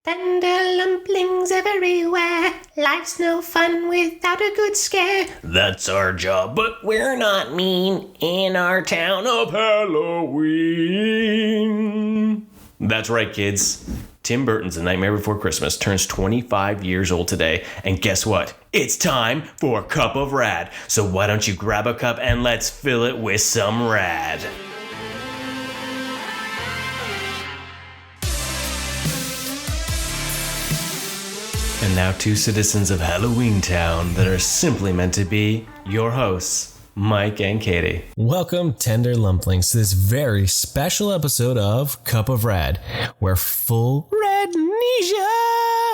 Thunder lumplings everywhere. Life's no fun without a good scare. That's our job, but we're not mean in our town of Halloween. That's right, kids. Tim Burton's The Nightmare Before Christmas turns 25 years old today, and guess what? It's time for a cup of rad. So why don't you grab a cup and let's fill it with some rad. And now two citizens of Halloween Town that are simply meant to be your hosts, Mike and Katie. Welcome, tender lumplings, to this very special episode of Cup of Rad, where full RADnesia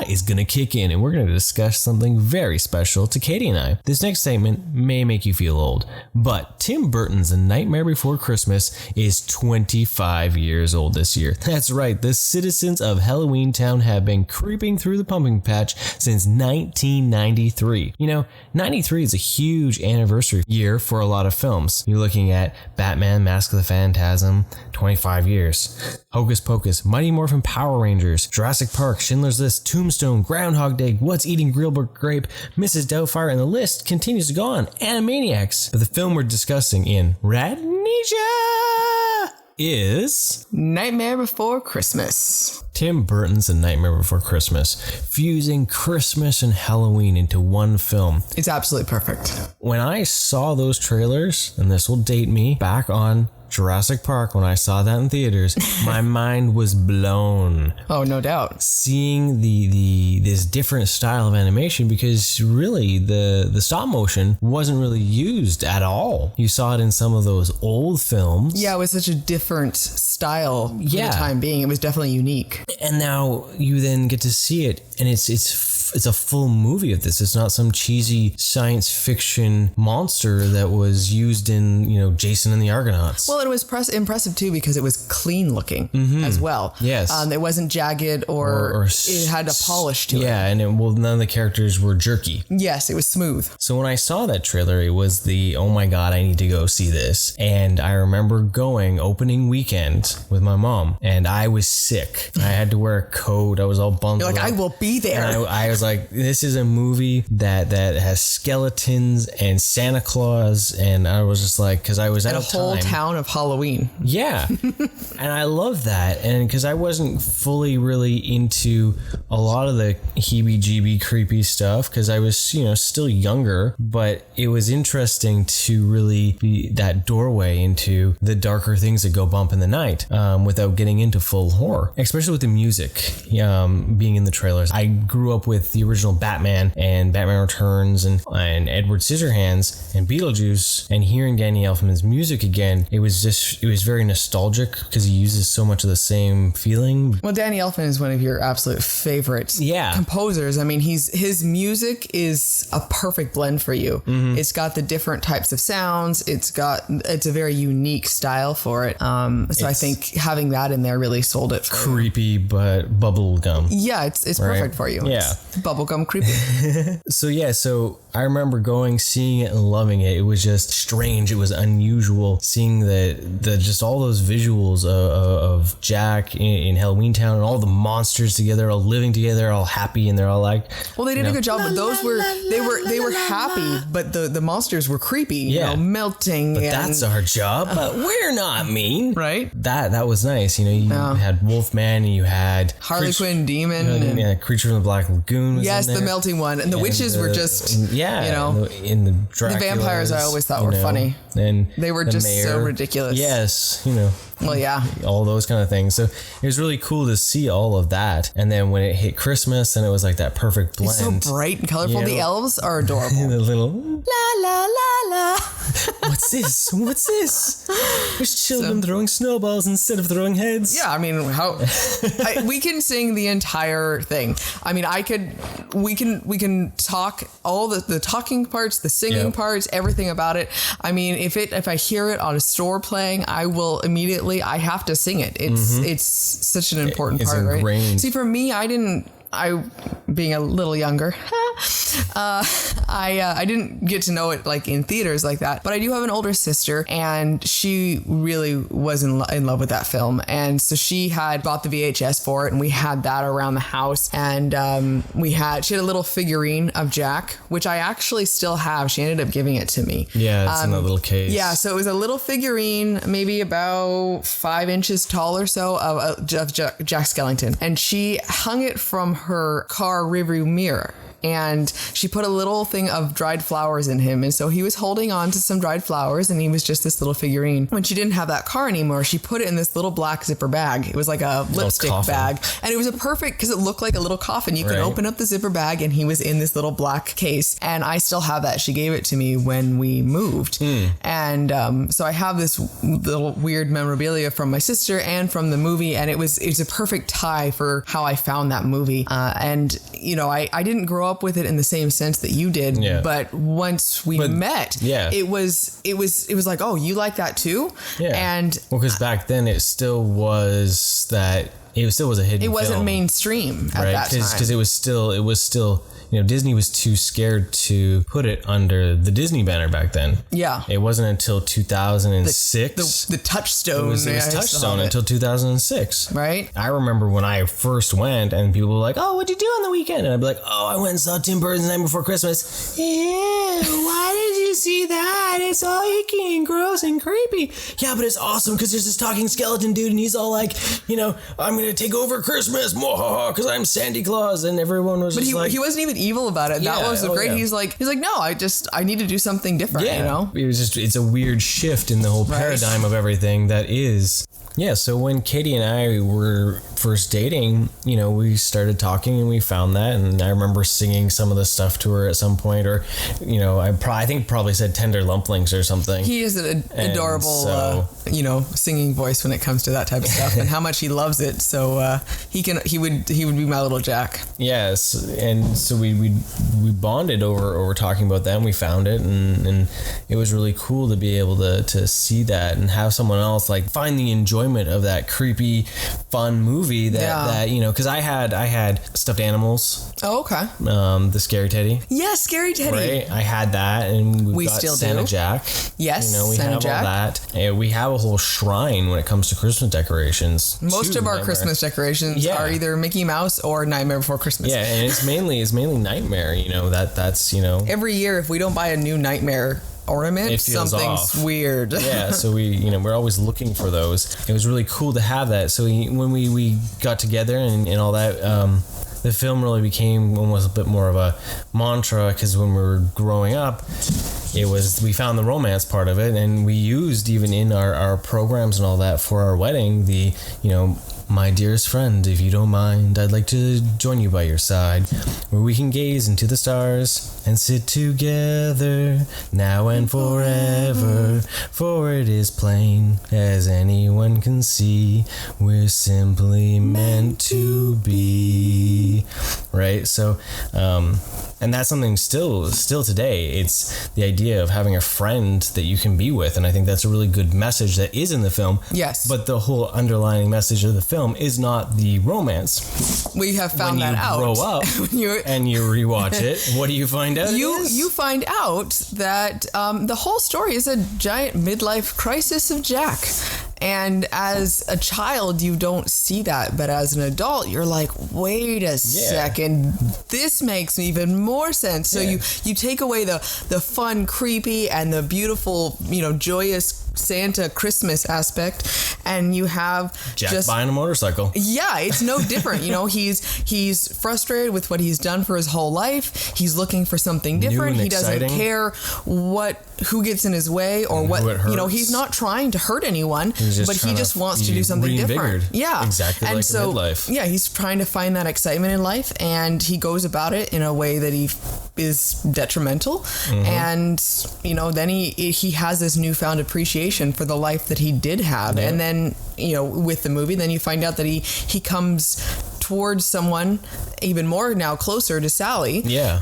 is going to kick in, and we're going to discuss something very special to Katie and I. This next segment may make you feel old, but Tim Burton's A Nightmare Before Christmas is 25 years old this year. That's right, the citizens of Halloween Town have been creeping through the pumpkin patch since 1993. You know, 93 is a huge anniversary year for a lot of films. You're looking at Batman, Mask of the Phantasm, 25 years. Hocus Pocus, Mighty Morphin Power Rangers, Jurassic Park, Schindler's List, Tombstone, Groundhog Day, What's Eating Grilled Grape, Mrs. Doubtfire, and the list continues to go on. Animaniacs. But the film we're discussing in RADnesia is Nightmare Before Christmas. Tim Burton's A Nightmare Before Christmas, fusing Christmas and Halloween into one film. It's absolutely perfect. When I saw those trailers, and this will date me back on Jurassic Park, when I saw that in theaters, my mind was blown. Oh, no doubt. Seeing this different style of animation, because really the stop motion wasn't really used at all. You saw it in some of those old films. Yeah, it was such a different style for the time being. It was definitely unique. And now you then get to see it, and it's a full movie of this. It's not some cheesy science fiction monster that was used in, Jason and the Argonauts. Well, it was impressive too because it was clean looking as well. Yes. It wasn't jagged or it had a polish to it. Yeah, and none of the characters were jerky. Yes, it was smooth. So when I saw that trailer, it was oh my God, I need to go see this. And I remember going opening weekend with my mom, and I was sick. I had to wear a coat. I was all bundled You're like, up. I will be there. And I was like, this is a movie that has skeletons and Santa Claus, and I was just like, because I was out of time. A whole town of Halloween. Yeah. And I love that. And because I wasn't fully really into a lot of the heebie-jeebie creepy stuff, because I was, still younger, but it was interesting to really be that doorway into the darker things that go bump in the night without getting into full horror, especially with the music being in the trailers. I grew up with the original Batman and Batman Returns and Edward Scissorhands and Beetlejuice, and hearing Danny Elfman's music again, it was very nostalgic because he uses so much of the same feeling. Well, Danny Elfman is one of your absolute favorite composers. I mean, his music is a perfect blend for you. Mm-hmm. It's got the different types of sounds. It's a very unique style for it. So I think having that in there really sold it. Creepy, but bubblegum. Yeah, it's right? Perfect for you. Yeah. It's bubblegum creepy. So I remember seeing it and loving it. It was just strange. It was unusual seeing the just all those visuals of Jack in Halloween Town and all the monsters together, all living together, all happy, and they're all like. Well, they did a good job, but those were happy, but the monsters were creepy, melting. But that's our job. But we're not mean, right? That was nice. You had Wolfman, and you had Harley Quinn Demon, Creature from the Black Lagoon. Was yes, the melting one, and the witches were just in the Draculas, the vampires I always thought were funny. And they were just so ridiculous. Yes, Well, yeah. All those kind of things. So it was really cool to see all of that. And then when it hit Christmas, and it was like that perfect blend. It's so bright and colorful. The elves are adorable. The little la la la la. What's this? What's this? There's children throwing snowballs instead of throwing heads. Yeah, I mean, we can sing the entire thing. I mean, we can talk all the talking parts, the singing parts, everything about it. I mean, if I hear it on a store playing, I will immediately. I have to sing it. It's such an important part, ingrained. Right? See, for me, I being a little younger, I didn't get to know it like in theaters like that, but I do have an older sister, and she really was in love with that film, and so she had bought the VHS for it, and we had that around the house, and she had a little figurine of Jack, which I actually still have. She ended up giving it to me. Yeah, it's in a little case. Yeah, so it was a little figurine, maybe about 5 inches tall or so, of Jack Skellington, and she hung it from her car rearview mirror. And she put a little thing of dried flowers in him. And so he was holding on to some dried flowers, and he was just this little figurine. When she didn't have that car anymore, she put it in this little black zipper bag. It was like a lipstick bag. And it was a perfect, because it looked like a little coffin. You could open up the zipper bag, and he was in this little black case. And I still have that. She gave it to me when we moved. And so I have this little weird memorabilia from my sister and from the movie. And it's a perfect tie for how I found that movie. And, you know, I didn't grow up with it in the same sense that you did, but once we met, it was like, oh, you like that too? And because back then it still was a hidden film. It wasn't mainstream at that time. Because it was still you know, Disney was too scared to put it under the Disney banner back then. Yeah. It wasn't until 2006. The Touchstone. It was Touchstone until 2006. Right. I remember when I first went and people were like, oh, what'd you do on the weekend? And I'd be like, oh, I went and saw Tim Burton's Night Before Christmas. Ew, why did you see that? It's all icky and gross and creepy. Yeah, but it's awesome because there's this talking skeleton dude and he's all like, you know, I'm going to take over Christmas because I'm Santa Claus. And everyone was just like... He wasn't even evil about it. That was great. Yeah. He's like, no, I need to do something different, you know? It was just, it's a weird shift in the whole paradigm of everything that is. Yeah, so when Katie and I were first dating, you know, we started talking and we found that, and I remember singing some of the stuff to her at some point, or, you know, I think probably said Tender Lumplings or something. He is an adorable, you know, singing voice when it comes to that type of stuff, and how much he loves it. So he would be my little Jack. Yes, and so we bonded over talking about that, and we found it, and it was really cool to be able to see that and have someone else like find the enjoyment of that creepy, fun movie that you know, because I had stuffed animals. Oh, okay. The Scary Teddy. Yeah, Scary Teddy. Right, I had that, and we got still Santa Jack. Yes, you know, we Santa have Jack. all that. And we have a whole shrine when it comes to Christmas decorations. Most of our Christmas decorations are either Mickey Mouse or Nightmare Before Christmas. Yeah, and it's mainly Nightmare. You know, that's you know. Every year, if we don't buy a new Nightmare ornament, something's weird. Yeah, so we're always looking for those. It was really cool to have that. So when we got together and all that, the film really became almost a bit more of a mantra, because when we were growing up, we found the romance part of it, and we used even in our programs and all that for our wedding, the, you know, my dearest friend, if you don't mind, I'd like to join you by your side, where we can gaze into the stars and sit together now and forever, for it is plain as anyone can see, we're simply meant to be. Right? So, and that's something still today. It's the idea of having a friend that you can be with, and I think that's a really good message that is in the film. Yes. But the whole underlying message of the film is not the romance. We have found that out. When you grow up and you rewatch it, what do you find out? You find out that the whole story is a giant midlife crisis of Jack. And as a child, you don't see that. But as an adult, you're like, wait a second, this makes even more sense. So you take away the fun, creepy, and the beautiful, you know, joyous Santa Christmas aspect, and you have Jack buying a motorcycle. Yeah, it's no different. You know, he's frustrated with what he's done for his whole life. He's looking for something different. He doesn't care who gets in his way or what, you know, he's not trying to hurt anyone, but he just wants to do something different. Yeah. Exactly. And like so, midlife. Yeah, he's trying to find that excitement in life, and he goes about it in a way that he is detrimental. Mm-hmm. And, you know, then he has this newfound appreciation for the life that he did have. Yeah. And then, you know, with the movie, then you find out that he comes towards someone even more now closer to Sally. Yeah.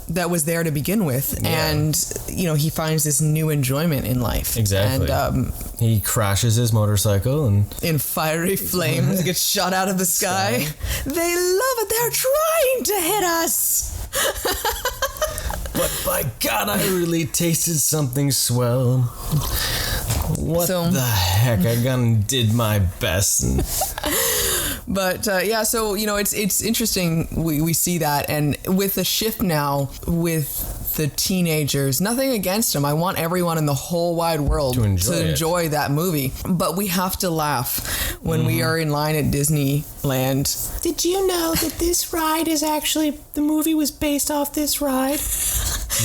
That was there to begin with. Yeah. And, you know, he finds this new enjoyment in life. Exactly. And he crashes his motorcycle and in fiery flames gets shot out of the sky. They love it. They're trying to hit us. But by God, I really tasted something swell. What the heck? I gone did my best. But so it's interesting. We see that, and with the shift now with the teenagers, nothing against them. I want everyone in the whole wide world to enjoy that movie. But we have to laugh when we are in line at Disneyland. Did you know that this ride is actually, the movie was based off this ride?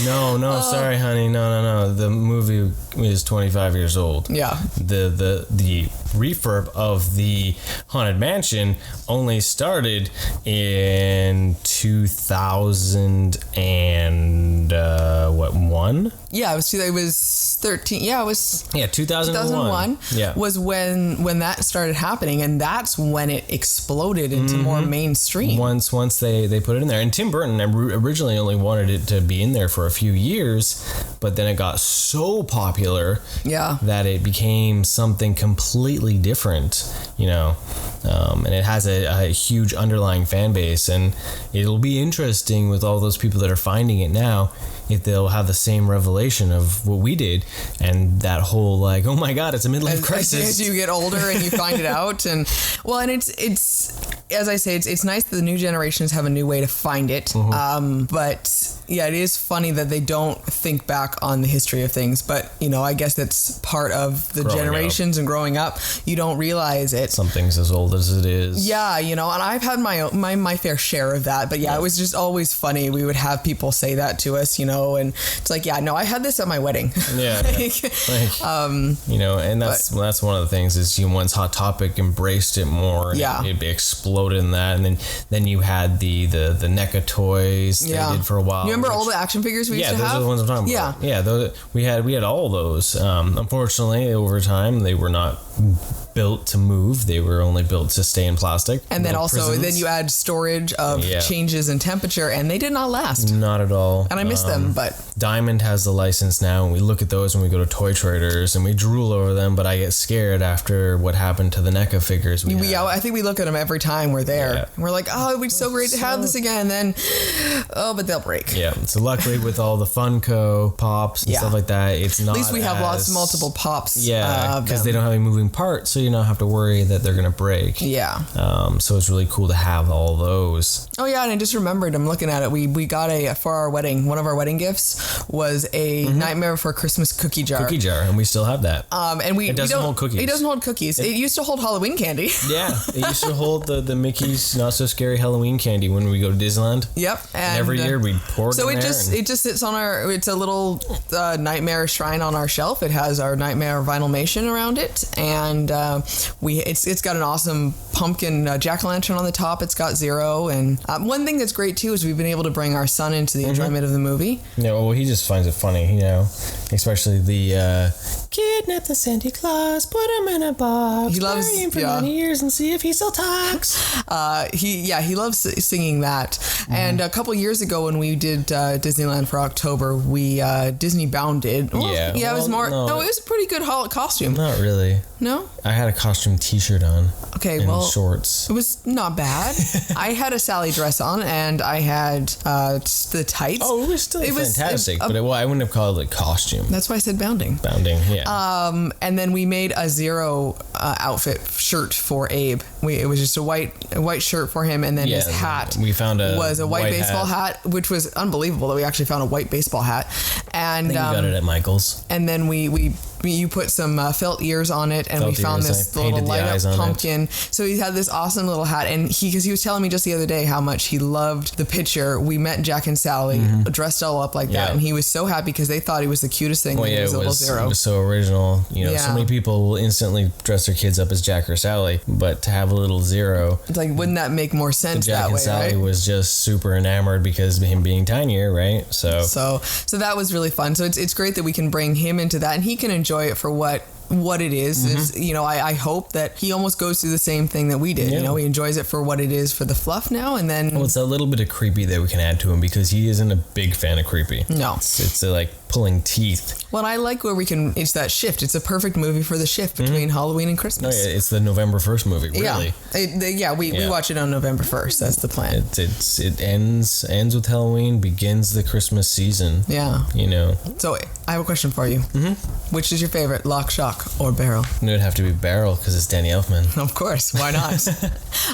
No, sorry, honey. No. The movie is 25 years old. Yeah. The refurb of the Haunted Mansion only started in 2001? Yeah, it was 13. Yeah, it was 2001. Yeah. Was when that started happening, and that's when it exploded into more mainstream. Once they put it in there. And Tim Burton originally only wanted it to be in there for a few years, but then it got so popular that it became something completely different, and it has a huge underlying fan base, and it'll be interesting with all those people that are finding it now if they'll have the same revelation of what we did, and that whole like, oh my God, it's a midlife crisis. As you get older and you find it out, and it's as I say, it's nice that the new generations have a new way to find it. But yeah, it is funny that they don't think back on the history of things. But I guess that's part of the generations and growing up. You don't realize it. Something's as old as it is. Yeah, and I've had my fair share of that. But it was just always funny. We would have people say that to us, and it's like, I had this at my wedding. Yeah. And that's one of the things is once Hot Topic embraced it more. And it exploded in that, and then you had the NECA toys they did for a while. You remember all the action figures we used to have? Yeah, those are the ones I'm talking about. Yeah, we had all those. Unfortunately, over time, they were not built to move. They were only built to stay in plastic. And then then you add storage of changes in temperature, and they did not last. Not at all. And I miss them, but Diamond has the license now, and we look at those when we go to Toy Traders, and we drool over them, but I get scared after what happened to the NECA figures I think we look at them every time we're there. Yeah. And we're like, oh, it'd be so great to have this again. And then, but they'll break. Yeah. So luckily with all the Funko Pops and stuff like that, it's not. At least we have multiple Pops. Yeah, because they don't have any moving parts, so you don't have to worry that they're gonna break. Yeah. So it's really cool to have all those. Oh yeah, and I just remembered. I'm looking at it. We got for our wedding. One of our wedding gifts was a Nightmare Before Christmas cookie jar. And we still have that. And it doesn't hold cookies. It doesn't hold cookies. It used to hold Halloween candy. Yeah, it used to hold the Mickey's Not So Scary Halloween candy when we go to Disneyland. Yep. And every year we'd pour it in there. So it just sits on our. It's a little Nightmare shrine on our shelf. It has our Nightmare vinylmation around it, and it's got an awesome pumpkin jack-o'-lantern on the top. It's got Zero, and one thing that's great too is we've been able to bring our son into the enjoyment of the movie. Yeah, well, he just finds it funny, especially the kidnap the Santa Claus, put him in a box, he loves bury him for many years and see if he still talks. He loves singing that. And a couple years ago when we did Disneyland for October, we Disney bounded. Well, it was more. No, it was a pretty good costume. Not really. No? I had a costume t-shirt on. Okay, and shorts. It was not bad. I had a Sally dress on, and I had the tights. Oh, it was still fantastic, but I wouldn't have called it costume. That's why I said bounding. Bounding, yeah. And then we made a Zero outfit shirt for Abe. It was just a white shirt for him, and then his hat we found was a white baseball hat, which was unbelievable that we actually found a white baseball hat. And I think we got it at Michael's. And then you put some felt ears on it, and we found this little light up pumpkin. So he had this awesome little hat, and because he was telling me just the other day how much he loved the picture. We met Jack and Sally dressed all up like that, and he was so happy because they thought he was the cutest thing. When he was a little Zero. It was so original. So many people will instantly dress their kids up as Jack or Sally, but to have a little Zero, it's like, wouldn't that make more sense that way? Jack and Sally was just super enamored because of him being tinier, right? So that was really fun. So it's great that we can bring him into that, and he can enjoy it for what it is. I hope that he almost goes through the same thing that we did. He enjoys it for what it is, for the fluff now, and then it's a little bit of creepy that we can add to him because he isn't a big fan of creepy. No, it's like pulling teeth. Well, I like where it's that shift. It's a perfect movie for the shift between Halloween and Christmas. No, it's the November 1st movie, really. We watch it on November 1st. That's the plan. It ends with Halloween, begins the Christmas season. Yeah. You know. So I have a question for you. Mm-hmm. Which is your favorite, Lock, Shock, or Barrel? It would have to be Barrel because it's Danny Elfman. Of course. Why not?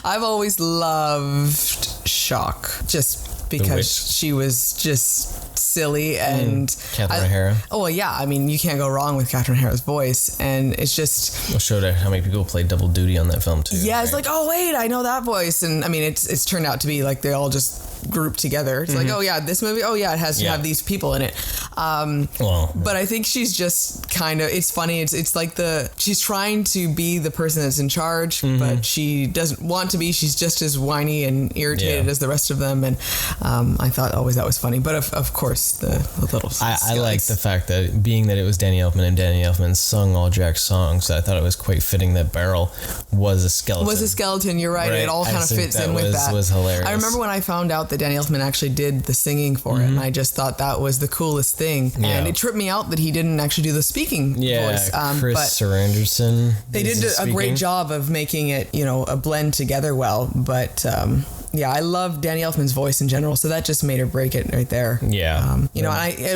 I've always loved Shock just because she was just silly and Catherine O'Hara. Oh well, yeah. I mean, you can't go wrong with Catherine O'Hara's voice, and it's just. Well, showed how many people played double duty on that film too. Yeah, it's right? like, oh wait, I know that voice, and I mean, it's turned out to be like they all just grouped together. It's like, oh yeah, this movie, oh yeah, it has to have these people in it. But I think she's just kind of. It's funny. It's like she's trying to be the person that's in charge, but she doesn't want to be. She's just as whiny and irritated as the rest of them, and I thought always that was funny. But of course, the little. I like the fact that being that it was Danny Elfman and Danny Elfman sung all Jack's songs, I thought it was quite fitting that Barrel was a skeleton. You're right. It all kind of fits in with that. Was hilarious. I remember when I found out that Danny Elfman actually did the singing for it, and I just thought that was the coolest thing. Yeah. And it tripped me out that he didn't actually do the speaking voice. Chris Saranderson. They did a great job of making it, a blend together well. But I love Danny Elfman's voice in general, so that just made or break it right there. Yeah.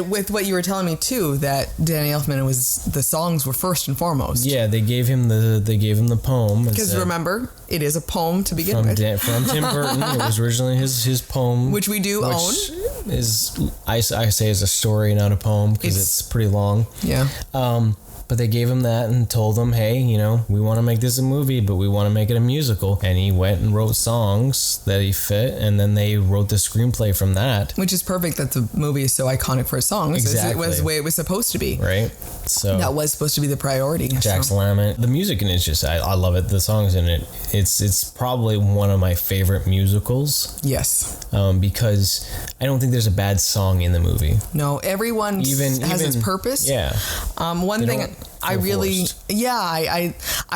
With what you were telling me too, that Danny Elfman the songs were first and foremost. Yeah, they gave him the poem. Because remember, it is a poem to begin with. From Tim Burton. It was originally his poem, which we do own. I say is a story, not a poem, because it's pretty long. Yeah. But they gave him that and told him, hey, we want to make this a movie, but we want to make it a musical. And he went and wrote songs that he fit, and then they wrote the screenplay from that. Which is perfect that the movie is so iconic for its songs. Exactly. It was the way it was supposed to be. Right. So that was supposed to be the priority. Jack Lament. The music in it is just, I love it. The songs in it, it's probably one of my favorite musicals. Yes. Because I don't think there's a bad song in the movie. No, everyone has its purpose. Yeah. One thing I really, I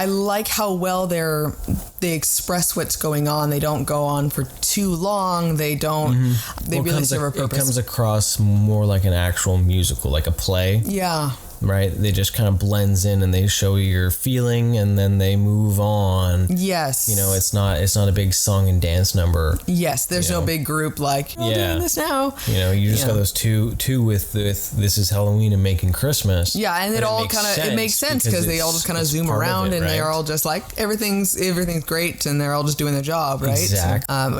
like how well they express what's going on. They don't go on for too long. They don't. They really serve a purpose. It comes across more like an actual musical, like a play. Yeah. Right? They just kind of blends in and they show you your feeling and then they move on. Yes. It's not a big song and dance number. Yes, there's no big group like, doing this now. You just got those two with This Is Halloween and Making Christmas. Yeah, and it makes sense because they all just kind of zoom around and they're all just like, everything's great and they're all just doing their job, right? Exactly. And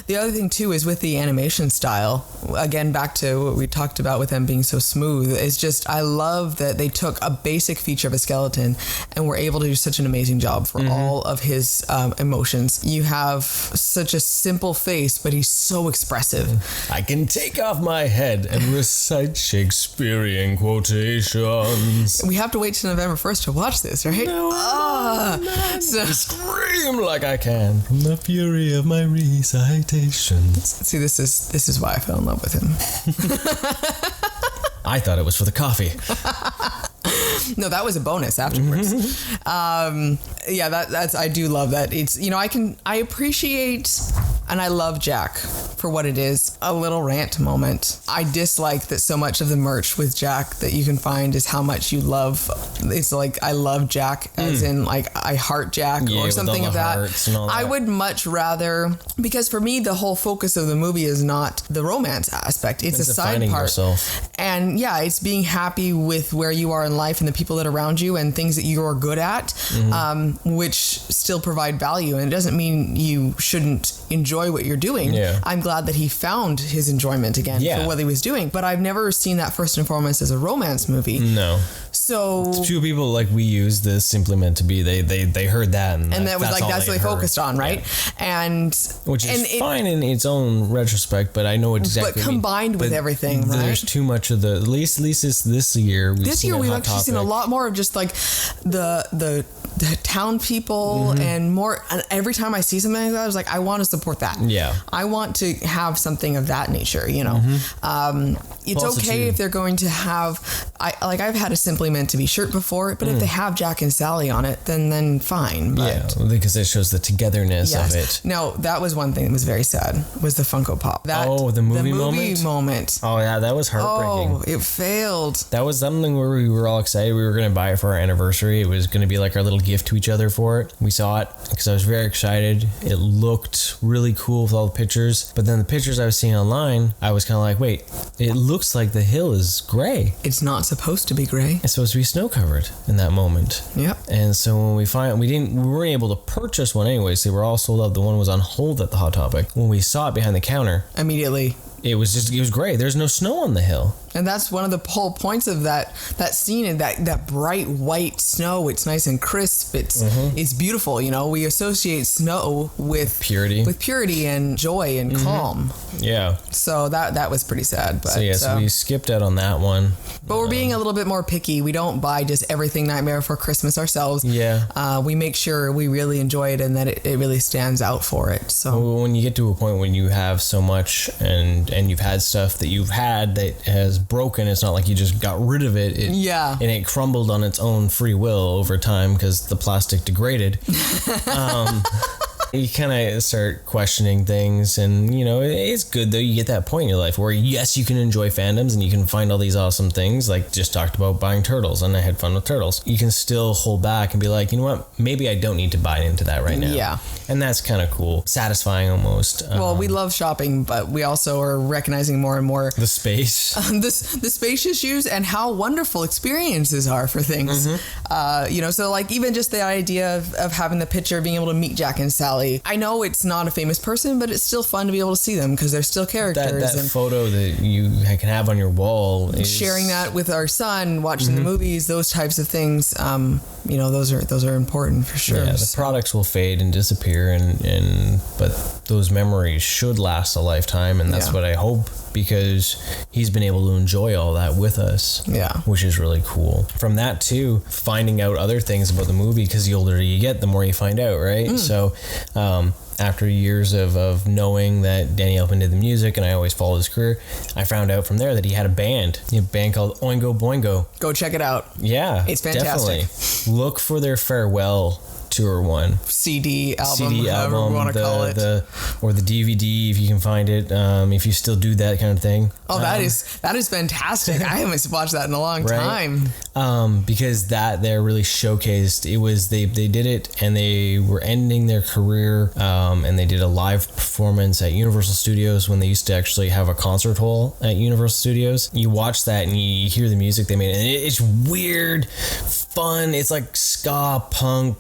the other thing too is with the animation style, again, back to what we talked about with them being so smooth, is just, I love that they took a basic feature of a skeleton and were able to do such an amazing job for all of his emotions. You have such a simple face, but he's so expressive. I can take off my head and recite Shakespearean quotations. We have to wait till November 1st to watch this, right? So scream like I can from the fury of my recitations. See, this is why I fell in love with him. I thought it was for the coffee. No, that was a bonus afterwards. That's I do love that. It's I appreciate and I love Jack for what it is. A little rant moment. I dislike that so much of the merch with Jack that you can find is how much you love. It's like I love Jack as in like I heart Jack or something of that. I would much rather, because for me the whole focus of the movie is not the romance aspect. It's a side part. Yourself. And it's being happy with where you are in life and the people that are around you and things that you're good at, which still provide value. And it doesn't mean you shouldn't enjoy what you're doing. Yeah. I'm glad that he found his enjoyment again for what he was doing. But I've never seen that first and foremost as a romance movie. No. So two people like we use the simply meant to be. They heard that and that was like that's what they focused on, right? Yeah. And which is fine in its own retrospect, but I know exactly. But combined with everything, right? There's too much of the at least this year. We've actually seen a lot more of just like the the town people and more. And every time I see something like that, I was like, I want to support that. Yeah. I want to have something of that nature, you know. It's Also okay too- if they're going to have, I've had a Simply Meant to Be shirt before, but if they have Jack and Sally on it, then fine. But because it shows the togetherness of it. No, that was one thing that was very sad, was the Funko Pop. The movie moment. Oh yeah, that was heartbreaking. Oh, it failed. That was something where we were all excited. We were going to buy it for our anniversary. It was going to be like our little gift to each other for it. We saw it because I was very excited. It looked really cool with all the pictures. But then the pictures I was seeing online, I was kind of like, wait, it looks like the hill is gray. It's not supposed to be gray. It's supposed to be snow covered in that moment. Yep. And so when we weren't able to purchase one anyways. They were all sold out. The one was on hold at the Hot Topic. When we saw it behind the counter, Immediately. it was gray. There's no snow on the hill. And that's one of the whole points of that scene, and that bright white snow. It's nice and crisp. It's beautiful. You know, we associate snow with purity and joy and calm. Yeah. So that was pretty sad. But So we skipped out on that one. But we're being a little bit more picky. We don't buy just everything Nightmare Before Christmas ourselves. Yeah. We make sure we really enjoy it and that it really stands out for it. So when you get to a point when you have so much and you've had stuff that you've had that has broken, it's not like you just got rid of it. And it crumbled on its own free will over time because the plastic degraded. You kind of start questioning things, and you know, it's good though. You get that point in your life where yes, you can enjoy fandoms and you can find all these awesome things. Like just talked about buying turtles, and I had fun with turtles. You can still hold back and be like, you know what, maybe I don't need to buy into that right now. Yeah. And that's kind of cool, satisfying almost. Well, we love shopping, but we also are recognizing more and more the space, the space issues, and how wonderful experiences are for things. You know, so like even just the idea of having the picture, being able to meet Jack and Sally. I know it's not a famous person, but it's still fun to be able to see them because they're still characters. That photo that you can have on your wall is sharing that with our son, watching the movies, those types of things. You know, those are important for sure. Yeah, the products will fade and disappear, but those memories should last a lifetime, and that's what I hope, because he's been able to enjoy all that with us. Yeah, which is really cool. From that too, finding out other things about the movie, because the older you get, the more you find out, right? So after years of knowing that Danny Elfman did the music and I always followed his career, I found out from there that he had a band called Oingo Boingo. Go check it out. Yeah, it's fantastic. Definitely. Look for their farewell tour one. CD album, however you want to call it. Or the DVD if you can find it, if you still do that kind of thing. Oh, that is fantastic. I haven't watched that in a long time. Because that there really showcased, it was they did it and they were ending their career, and they did a live performance at Universal Studios when they used to actually have a concert hall at Universal Studios. You watch that and you hear the music they made, and it's weird, fun. It's like ska, punk,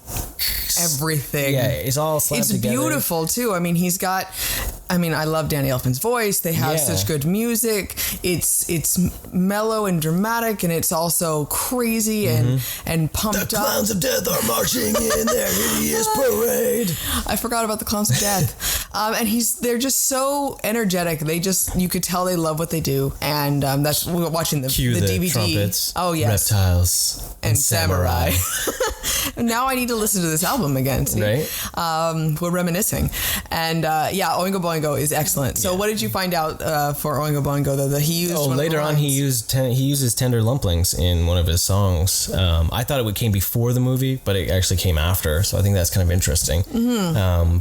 everything. Yeah, it's all slapped together. It's beautiful too. I mean, I love Danny Elfman's voice. They have such good music. It's mellow and dramatic, and it's also crazy and pumped up. The clowns of death are marching in their hideous parade. I forgot about the clowns of death. And they're just so energetic. You could tell they love what they do. And that's watching the DVD. Trumpets, reptiles, and samurai. Now I need to listen to this album again. See? Right. We're reminiscing. And Oingo Boingo is excellent. So what did you find out for Oingo Boingo though, that he used? Later on he uses Tender Lumplings in one of his songs. I thought it came before the movie, but it actually came after. So I think that's kind of interesting.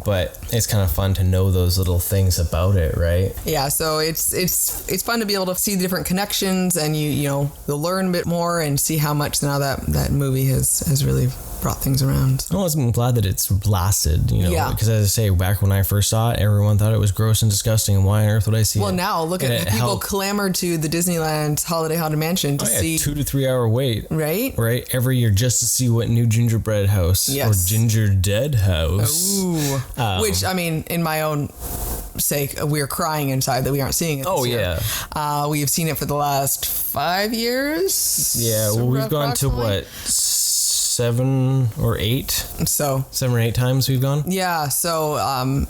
But it's kind of fun to know those little things about it, right? Yeah. So it's fun to be able to see the different connections, and you'll learn a bit more and see how much now that movie has really brought things around. Well, I'm glad that it's lasted, because as I say, back when I first saw it, everyone thought it was gross and disgusting, and why on earth would I see it? Well, now look at people clamored to the Disneyland Holiday Haunted Mansion to see 2 to 3 hour wait, right every year, just to see what new gingerbread house or ginger dead house. Ooh. Which, I mean, in my own sake, we're crying inside that we aren't seeing it this year. We have seen it for the last 5 years. Yeah, well, we've gone to what, 7 or 8 times we've gone. Yeah, so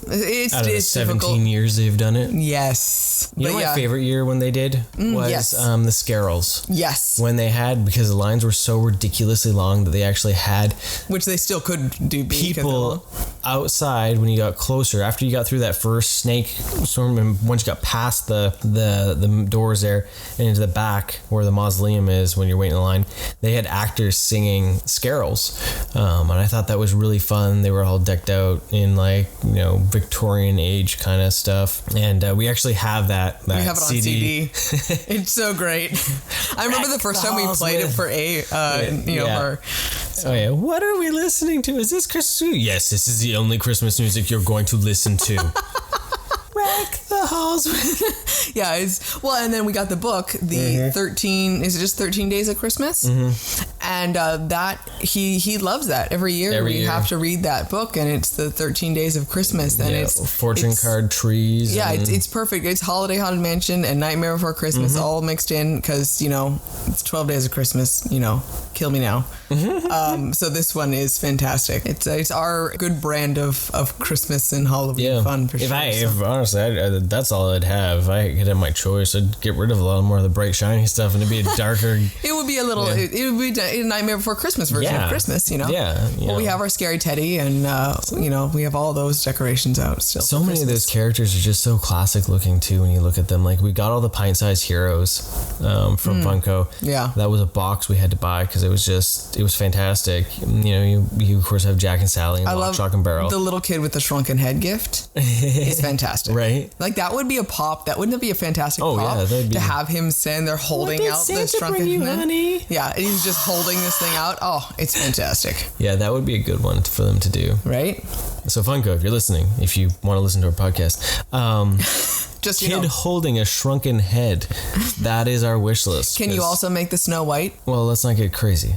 it's Out of the 17 difficult. years they've done it. Yes. You know, my favorite year when they did was yes. the Scarrels. Yes. When they had, because the lines were so ridiculously long that they actually had which they still could do people outside when you got closer. After you got through that first snake storm, and once you got past the doors there and into the back where the mausoleum is when you're waiting in line, they had actors singing Scarrels. And I thought that was really fun. They were all decked out in Victorian age kind of stuff. And we actually have that we have it on CD. It's so great. I remember the first time we played it for her. Oh yeah, what are we listening to? Is this Christmas? Yes, this is the only Christmas music you're going to listen to. Wreck the halls. Yeah, and then we got the book, the 13. Is it just 13 Days of Christmas? And that he loves that every year. We have to read that book, and it's the 13 Days of Christmas, and it's fortune card trees. Yeah, it's perfect. It's Holiday Haunted Mansion and Nightmare Before Christmas all mixed in because it's 12 Days of Christmas. Kill me now. So this one is fantastic. It's our good brand of Christmas and Halloween fun for sure. Honestly, that's all I'd have. If I could have my choice, I'd get rid of a lot more of the bright shiny stuff, and it'd be a darker. It would be a little. It would be a Nightmare Before Christmas version of Christmas. Yeah. Well, we have our scary Teddy, and we have all those decorations out still. So many of those characters are just so classic looking too. When you look at them, like we got all the pint-sized heroes from Funko. Yeah, that was a box we had to buy because it was fantastic. You of course have Jack and Sally and Lock, Shock and Barrel. The little kid with the shrunken head gift is fantastic. Right? Like that would be a pop. That wouldn't be a fantastic pop? Yeah, to have him stand there holding out the shrunken head. Honey? Yeah, and he's just holding this thing out. Oh, it's fantastic. Yeah, that would be a good one for them to do. Right? So Funko, if you're listening, if you want to listen to our podcast, just kid holding a shrunken head. That is our wish list. Can you also make the Snow White? Well, let's not get crazy.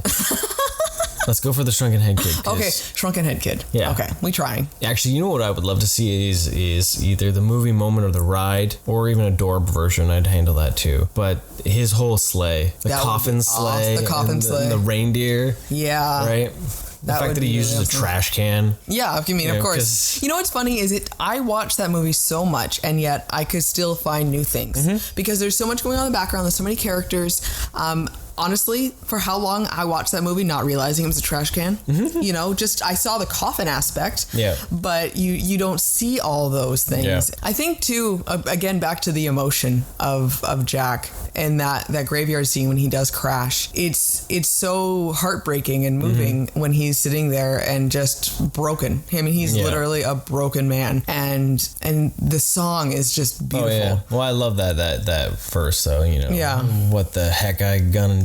Let's go for the shrunken head kid. Okay, shrunken head kid. Yeah. Okay, we trying. Actually, you know what I would love to see is either the movie moment or the ride, or even a Dorb version. I'd handle that too. But his whole sleigh, the coffin sleigh, the reindeer. Yeah. Right. The fact that he uses a trash can. Yeah, I mean, of course. You know what's funny is I watched that movie so much, and yet I could still find new things because there's so much going on in the background. There's so many characters. Honestly, for how long I watched that movie not realizing it was a trash can. Just I saw the coffin aspect. Yeah. But you don't see all those things. Yeah. I think too, again, back to the emotion of Jack and that graveyard scene when he does crash. It's so heartbreaking and moving when he's sitting there and just broken. I mean, he's literally a broken man, and the song is just beautiful. Oh, yeah. Well, I love that verse though. Yeah. What the heck, I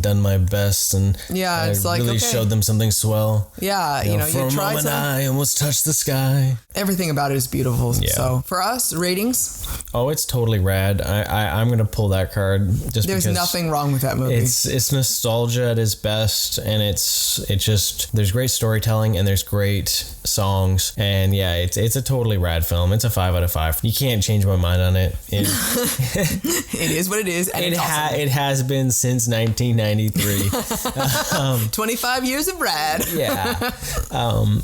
done my best, and it's I really showed them something swell. Yeah, for a moment I almost touched the sky. Everything about it is beautiful. Yeah. So for us, ratings. Oh, it's totally rad. I'm gonna pull that card just there's because nothing wrong with that movie. It's nostalgia at its best, and it's just there's great storytelling and there's great songs, and it's a totally rad film. It's a 5 out of 5. You can't change my mind on it. It is what it is, and it has been since 1993. 25 years of rad. Yeah,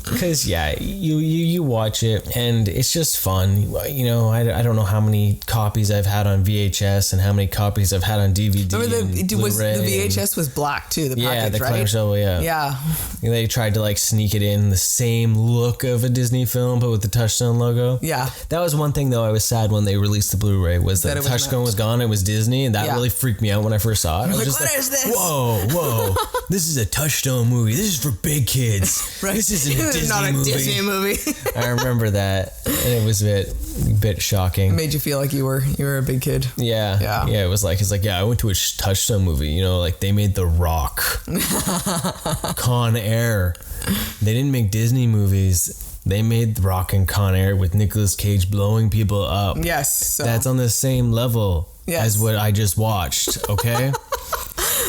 because you watch it and it's just fun. I don't know how many copies I've had on VHS and how many copies I've had on DVD. Remember the VHS was black too. The package, the clamshell. Yeah. They tried to sneak it in the same look of a Disney film, but with the Touchstone logo. Yeah, that was one thing though. I was sad when they released the Blu-ray was that the Touchstone was gone. It was Disney, and that really freaked me out when I first saw it. I was just what is this? Whoa! This is a Touchstone movie. This is for big kids. Right? This isn't a Disney movie. Disney movie. I remember that, and it was a bit shocking. It made you feel like you were a big kid. Yeah. It was like I went to a Touchstone movie. They made The Rock, Con Air. They didn't make Disney movies. They made The Rock and Con Air with Nicolas Cage blowing people up. Yes. So. That's on the same level as what I just watched. Okay.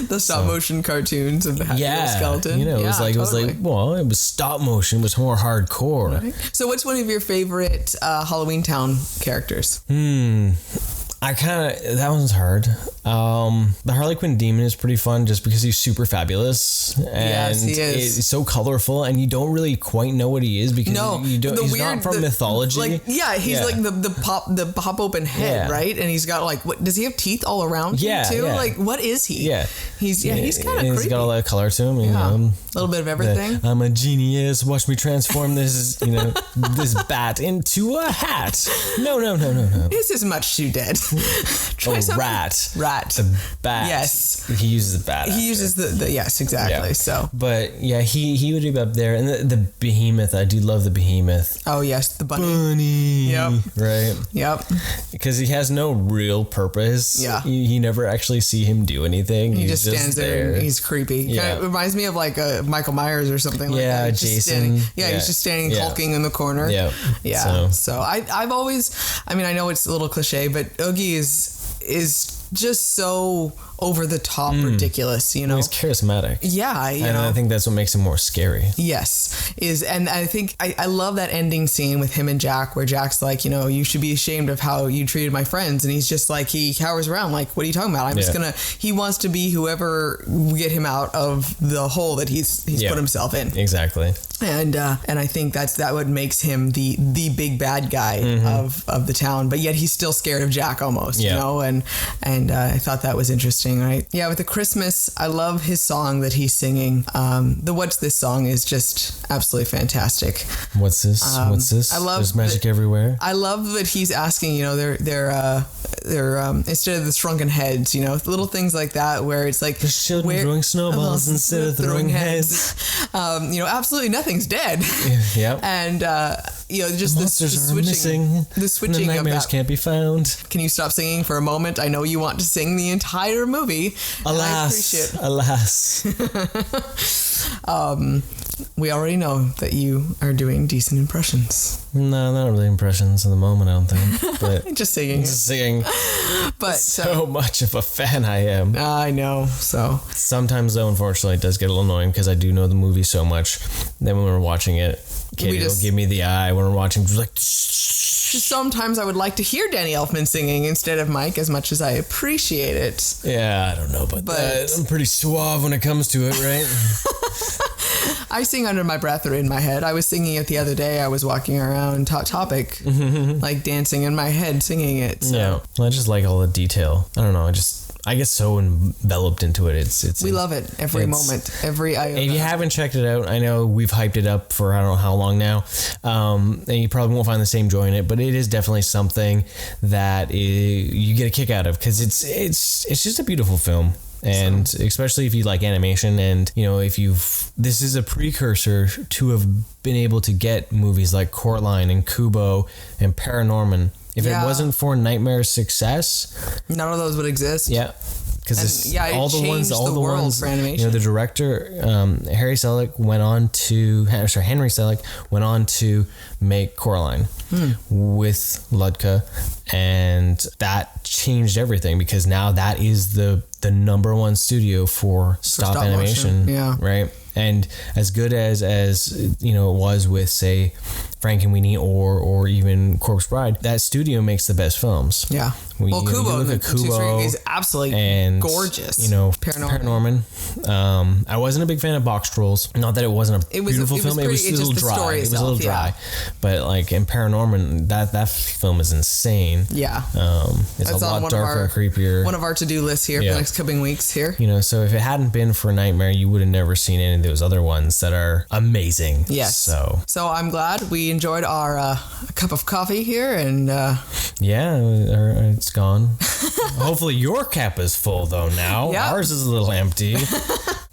The stop motion cartoons of the Happy Little Skeleton. It was stop motion. It was more hardcore. Right. So what's one of your favorite Halloween Town characters? that one's hard. The Harley Quinn demon is pretty fun just because he's super fabulous. And Yes, he is. It's so colorful and you don't really quite know what he is because he's not from mythology. Like, he's like the pop open head, right? And he's got like, what does he have teeth all around him too? Yeah. Like, what is he? Yeah. He's kind of creepy. He's got a lot of color to him. You know, a little bit of everything. I'm a genius. Watch me transform this, this bat into a hat. No. This is much too dead. Try something. Rat. The Bat. Yes. He uses the bat. He uses the yes, exactly. Yeah. So. But yeah, he would be up there. And the behemoth, I do love the behemoth. Oh yes, the bunny. Yep. Right? Yep. Because he has no real purpose. Yeah. You never actually see him do anything. He just stands there and he's creepy. Yeah. Kind of reminds me of like Michael Myers or something like that. He's just Jason. he's just standing hulking in the corner. Yeah. So I've always, I mean, I know it's a little cliche, but Oogie is just so over the top ridiculous, He's charismatic. Yeah, I think that's what makes him more scary. Yes, and I think I love that ending scene with him and Jack, where Jack's like, you should be ashamed of how you treated my friends, and he's just like, he cowers around like, what are you talking about? I'm just gonna. He wants to be whoever will get him out of the hole that he's put himself in. Exactly. And I think that what makes him the big bad guy of the town, but yet he's still scared of Jack almost, and I thought that was interesting, right? Yeah, with the Christmas, I love his song that he's singing. The What's This song is just absolutely fantastic. What's this? I love There's magic everywhere. I love that he's asking, they're instead of the shrunken heads, little things like that, where it's like there's children throwing snowballs instead of throwing heads. Absolutely nothing's dead. Yeah. And just the switching, missing, the switching and the nightmares of that. can't be found. Can you stop singing for a moment? I know you want to sing the entire movie. Alas. We already know that you are doing decent impressions. No, not really impressions at the moment, I don't think. But just singing. Just singing. But so much of a fan I am. I know. So sometimes, though, unfortunately, it does get a little annoying because I do know the movie so much. Then when we're watching it, Katie will give me the eye when we're watching. She's like, sometimes I would like to hear Danny Elfman singing instead of Mike, as much as I appreciate it. Yeah, I don't know about that. I'm pretty suave when it comes to it, right? I sing under my breath or in my head. I was singing it the other day. I was walking around Topic, like dancing in my head, singing it. So. Yeah, well, I just like all the detail. I don't know. I get so enveloped into it. We love it every moment, every iota. If you haven't checked it out, I know we've hyped it up for I don't know how long now, and you probably won't find the same joy in it, but it is definitely something that you get a kick out of because it's just a beautiful film. And especially if you like animation and, this is a precursor to have been able to get movies like Coraline and Kubo and Paranorman. If it wasn't for Nightmare's success, none of those would exist. Yeah. Because all the ones for animation. The director, Henry Selick went on to make Coraline with Ludka, and that changed everything because now that is the number one studio for stop animation. Yeah. Right. And as good as it was with, say, Frankenweenie or even Corpse Bride, that studio makes the best films. Yeah. Kubo is absolutely gorgeous. Paranorman. I wasn't a big fan of Box Trolls. Not that it wasn't a beautiful film. It was a little dry. It was a little dry. But like in Paranorman, that film is insane. Yeah. It's a lot darker, creepier. One of our to-do lists here for the next coming weeks here. So if it hadn't been for Nightmare, you would have never seen any of those other ones that are amazing. Yes. So I'm glad we enjoyed our cup of coffee here, and it's gone. Hopefully your cup is full though now. Yep. Ours is a little empty.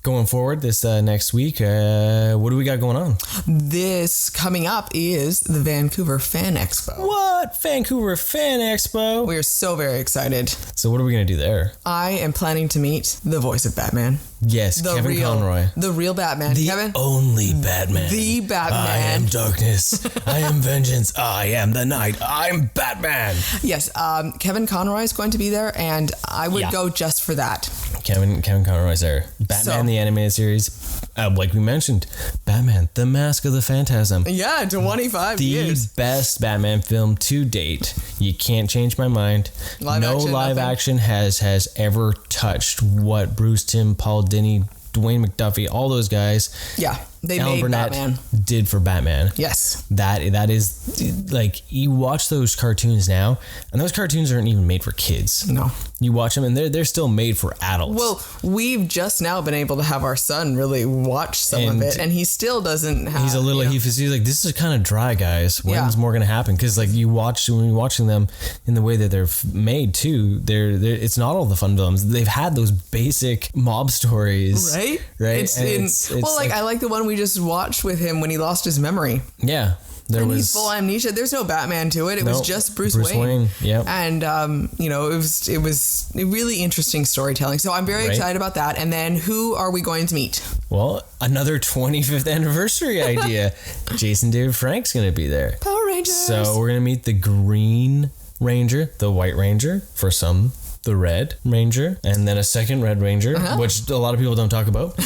Going forward this next week, what do we got going on? This coming up is the Vancouver Fan Expo. What? Vancouver Fan Expo? We are so very excited. So what are we going to do there? I am planning to meet the voice of Batman. Yes, Kevin Conroy. The real Batman. The only Batman. The Batman. I am darkness. I am vengeance. I am the night. I'm Batman. Yes, Kevin Conroy is going to be there, and I would go just for that. Kevin Conroy's there. Batman, the animated series. like we mentioned, Batman, The Mask of the Phantasm. Yeah, 25 years. The best Batman film to date. You can't change my mind. No live action has ever touched what Bruce Timm, Paul Dini, Dwayne McDuffie, all those guys. Yeah, they Alan made Burnett Batman. did for Batman. Yes. That is, like, you watch those cartoons now, and those cartoons aren't even made for kids. No. You watch them, and they're still made for adults. Well, we've just now been able to have our son really watch some of it, and he still doesn't have. He's a little. He's like, this is kind of dry, guys. When's more gonna happen? Because like when you're watching them in the way that they're made too, they're it's not all the fun films. They've had those basic mob stories, right? It's like I like the one we just watched with him when he lost his memory. Yeah. He's full amnesia. There's no Batman to it. It was just Bruce Wayne. Yeah. And it was a really interesting storytelling. So I'm very excited about that. And then who are we going to meet? Well, another 25th anniversary idea. Jason David Frank's going to be there. Power Rangers. So we're going to meet the Green Ranger, the White Ranger for some, the Red Ranger, and then a second Red Ranger, which a lot of people don't talk about.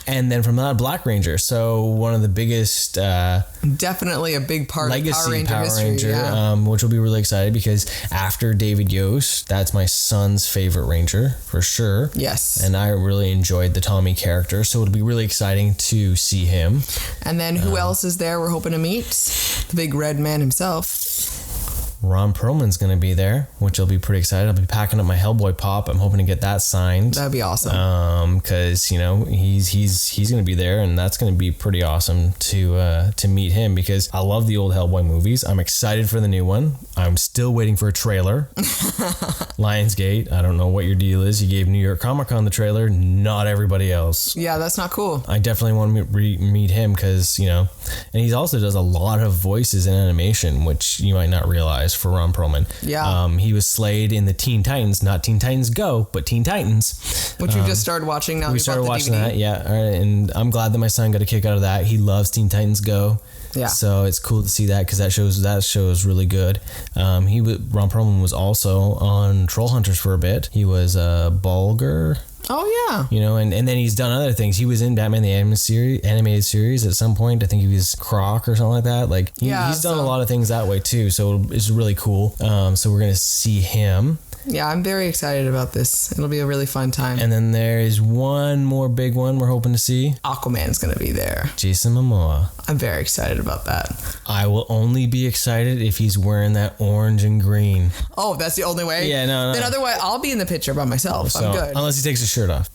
And then from that, Black Ranger. So one of the biggest, definitely a big part legacy of Power Ranger history, which will be really excited because after David Yost, that's my son's favorite Ranger for sure. Yes. And I really enjoyed the Tommy character, so it'll be really exciting to see him. And then who else is there we're hoping to meet? The big red man himself. Ron Perlman's going to be there, which I'll be pretty excited. I'll be packing up my Hellboy pop. I'm hoping to get that signed. That'd be awesome. Because he's going to be there, and that's going to be pretty awesome to meet him because I love the old Hellboy movies. I'm excited for the new one. I'm still waiting for a trailer. Lionsgate, I don't know what your deal is. You gave New York Comic Con the trailer, not everybody else. Yeah, that's not cool. I definitely want to meet him because and he also does a lot of voices in animation, which you might not realize. For Ron Perlman. Yeah. He was Slade in the Teen Titans, not Teen Titans Go, but Teen Titans. Which we just started watching now. We started watching that, yeah. And I'm glad that my son got a kick out of that. He loves Teen Titans Go. Yeah. So it's cool to see that because that show is really good. Ron Perlman was also on Troll Hunters for a bit. He was Bulger. Oh yeah. And then he's done other things. He was in Batman the animated series at some point. I think he was Croc or something like that. Like he's done a lot of things that way too. So it's really cool. So we're gonna see him. Yeah, I'm very excited about this. It'll be a really fun time. And then there is one more big one we're hoping to see. Aquaman's gonna be there. Jason Momoa. I'm very excited about that. I will only be excited if he's wearing that orange and green. Oh, that's the only way? Yeah, no. Then otherwise, I'll be in the picture by myself. So, I'm good. Unless he takes his shirt off.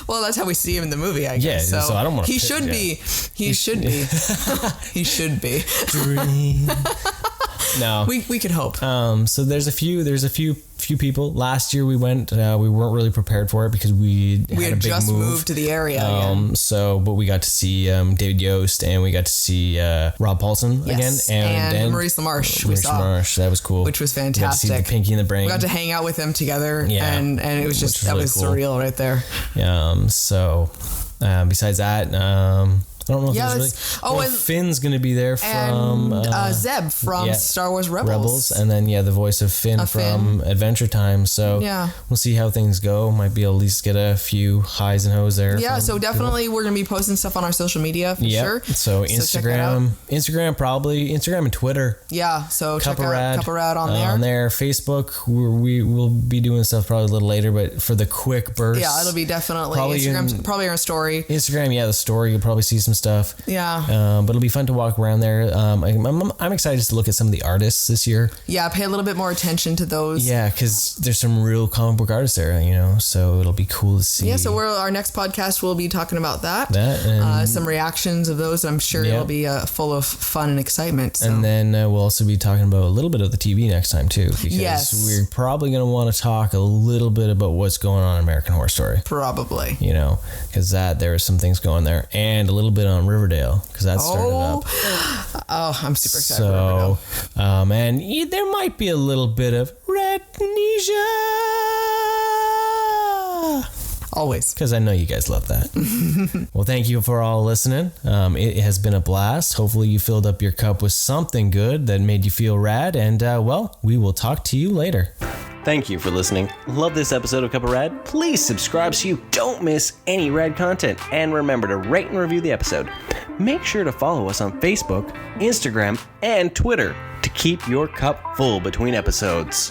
Well, that's how we see him in the movie, I guess. Yeah, so I don't want to. He should be. He should be. He should be. Green. No. We could hope. So there's a few people. Last year we went, we weren't really prepared for it because we had a big just move. moved to the area. But we got to see David Yost and we got to see Rob Paulson again and Maurice LaMarche. LaMarche, that was cool, which was fantastic. We got to see the Pinky and the Brain. We got to hang out with them together, and it was just that was cool. Surreal right there. Besides that. I don't know if there's really... and Finn's going to be there from... Zeb from Star Wars Rebels. And then, the voice of Finn from Adventure Time. So we'll see how things go. Might be able to at least get a few highs and hoes there. Yeah, so definitely we're going to be posting stuff on our social media for sure. So Instagram probably. Instagram and Twitter. Yeah, so check out Cup of Rad on there. Facebook, we will be doing stuff probably a little later, but for the quick burst. Yeah, it'll be definitely Instagram, probably our story. Instagram, the story. You'll probably see some stuff. Yeah. But it'll be fun to walk around there. I'm excited to look at some of the artists this year. Yeah, pay a little bit more attention to those. Yeah, because there's some real comic book artists there, so it'll be cool to see. Yeah, so our next podcast will be talking about that. And some reactions of those. I'm sure it'll be full of fun and excitement. So. And then we'll also be talking about a little bit of the TV next time too, because we're probably going to want to talk a little bit about what's going on in American Horror Story. Probably. Because there are some things going there, and a little bit on Riverdale because that started up. Oh, I'm super excited for Riverdale. And there might be a little bit of RADnesia. Always. Because I know you guys love that. Well, thank you for all listening. It has been a blast. Hopefully you filled up your cup with something good that made you feel rad. And, we will talk to you later. Thank you for listening. Love this episode of Cup of Rad? Please subscribe so you don't miss any Rad content. And remember to rate and review the episode. Make sure to follow us on Facebook, Instagram, and Twitter to keep your cup full between episodes.